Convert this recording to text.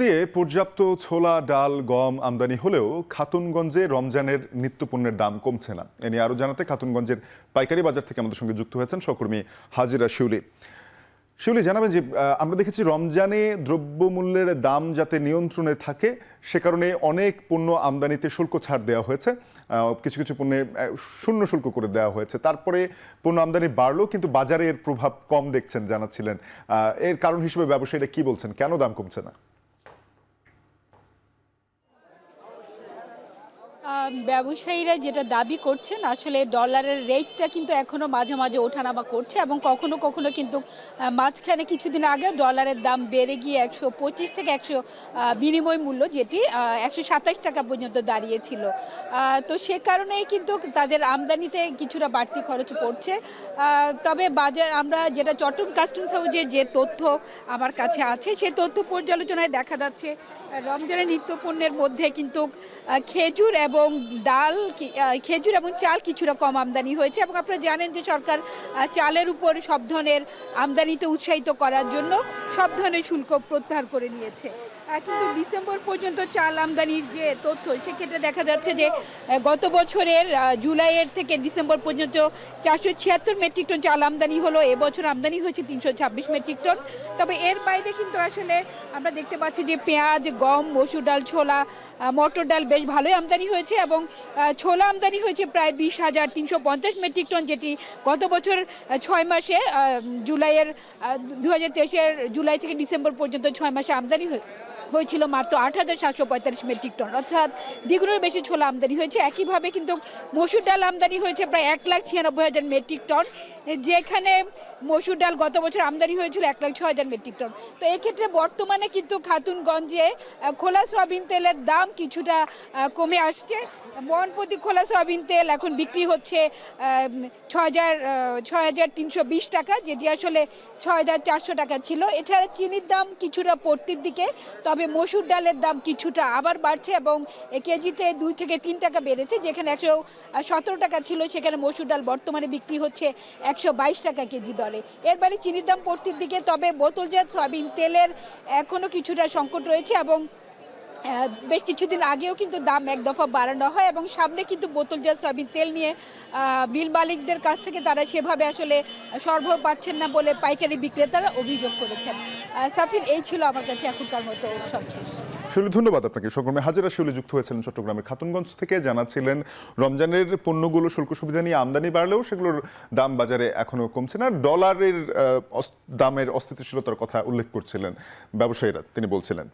দিয়ে পর্যাপ্ত ছোলা ডাল গম আমদানি হলেও খাতুনগঞ্জে রমজানের নিত্যপণ্যের দাম কমছে না। এ নিয়ে আরো জানাতে খাতুনগঞ্জের পাইকারি বাজার থেকে আমাদের সঙ্গে যুক্ত হয়েছেন সহকর্মী হাজিরা শিউলি। শিউলি, জানাবেন যে আমরা দেখেছি রমজানে দ্রব্যমূল্যের দাম যাতে নিয়ন্ত্রণে থাকে সে কারণে অনেক পণ্য আমদানিতে শুল্ক ছাড় দেওয়া হয়েছে, কিছু কিছু পণ্যে শূন্য শুল্ক করে দেওয়া হয়েছে। তারপরে পণ্য আমদানি বাড়লেও কিন্তু বাজারে এর প্রভাব কম দেখছেন জানাচ্ছিলেন। এর কারণ হিসেবে ব্যবসায়ীরা কি বলছেন, কেন দাম কমছে না? ব্যবসায়ীরা যেটা দাবি করছেন, আসলে ডলারের রেটটা কিন্তু এখনো মাঝে মাঝে ওঠানামা করছে এবং কখনো কখনো কিন্তু মাঝখানে কিছুদিন আগে ডলারের দাম বেড়ে গিয়ে 125 থেকে 100 বিনিময় মূল্য, যেটি 127 টাকা পর্যন্ত দাঁড়িয়েছিল। তো সে কারণেই কিন্তু তাদের আমদানিতে কিছুটা বাড়তি খরচ পড়ছে। তবে বাজার আমরা যেটা চট্টগ্রাম কাস্টমস হাউসের যে তথ্য আমার কাছে আছে, সেই তথ্য পর্যালোচনায় দেখা যাচ্ছে রমজানের নিত্যপণ্যের মধ্যে কিন্তু খেজুর এবং ডাল, খেজুর এবং চাল কিছুটা কম আমদানি হয়েছে। এবং আপনারা জানেন যে সরকার চালের উপর সব ধরনের আমদানিতে উৎসাহিত করার জন্য সব ধরনের শুল্ক প্রত্যাহার করে নিয়েছে। কিন্তু ডিসেম্বর পর্যন্ত চাল আমদানির যে তথ্য, সেক্ষেত্রে দেখা যাচ্ছে যে গত বছরের জুলাইয়ের থেকে ডিসেম্বর পর্যন্ত 476 মেট্রিক টন চাল আমদানি হলো, এবছর আমদানি হয়েছে 326 মেট্রিক টন। তবে এর বাইরে কিন্তু আসলে আমরা দেখতে পাচ্ছি যে পেঁয়াজ, গম, মসুর ডাল, ছোলা, মটর ডাল বেশ ভালোই আমদানি হয়েছে এবং ছোলা আমদানি হয়েছে প্রায় 20,350 মেট্রিক টন, যেটি গত বছর 6 মাসে জুলাইয়ের 2023-এর জুলাই থেকে ডিসেম্বর পর্যন্ত 6 মাসে আমদানি হয়েছিল মাত্র 8,745 মেট্রিক টন, অর্থাৎ দ্বিগুণের বেশি ছোলা আমদানি হয়েছে। একইভাবে কিন্তু মসুর ডাল আমদানি হয়েছে প্রায় 1,96,000 মেট্রিক টন, যেখানে মসুর ডাল গত বছর আমদানি হয়েছিল 1,06,000 মেট্রিক টন। তো এক্ষেত্রে বর্তমানে কিন্তু খাতুনগঞ্জে খোলা সয়াবিন তেলের দাম কিছুটা কমে আসছে। মন প্রতি খোলা সয়াবিন তেল এখন বিক্রি হচ্ছে 6,320 টাকা, যেটি আসলে 6,400 টাকা ছিল। এছাড়া চিনির দাম কিছুটা পড়তির দিকে, তবে মসুর ডালের দাম কিছুটা আবার বাড়ছে এবং কেজিতে 2 থেকে 3 টাকা বেড়েছে। যেখানে 117 টাকা ছিল, সেখানে মসুর ডাল বর্তমানে বিক্রি হচ্ছে 122 টাকা কেজি দরে। এর বাইরে চিনির দাম পড়তির দিকে, তবে বোতলজাত সয়াবিন তেলের এখনও কিছুটা সংকট রয়েছে এবং বেশ কিছুদিন আগেও কিন্তু দাম এক দফা বাড়ানো হয় এবং সামনে কিন্তু বোতলজাত সয়াবিন তেল নিয়ে মিল মালিকদের কাছ থেকে তারা সেভাবে আসলে সরবরাহ পাচ্ছেন না বলে পাইকারি বিক্রেতারা অভিযোগ করেছেন। সাফির, এই ছিল আমার কাছে এখনকার মতো সবশেষ। শিউলি, ধন্যবাদ আপনাকে। সহকর্মী হাজিরা শিউলি যুক্ত হয়েছিলেন চট্টগ্রামের খাতুনগঞ্জ থেকে, জানাচ্ছিলেন রমজানের পণ্যগুলো শুল্ক সুবিধা নিয়ে আমদানি বাড়লেও সেগুলোর দাম বাজারে এখনো কমছে না। ডলারের দামের অস্থিতিশীলতার কথা উল্লেখ করছিলেন ব্যবসায়ীরা, তিনি বলছিলেন।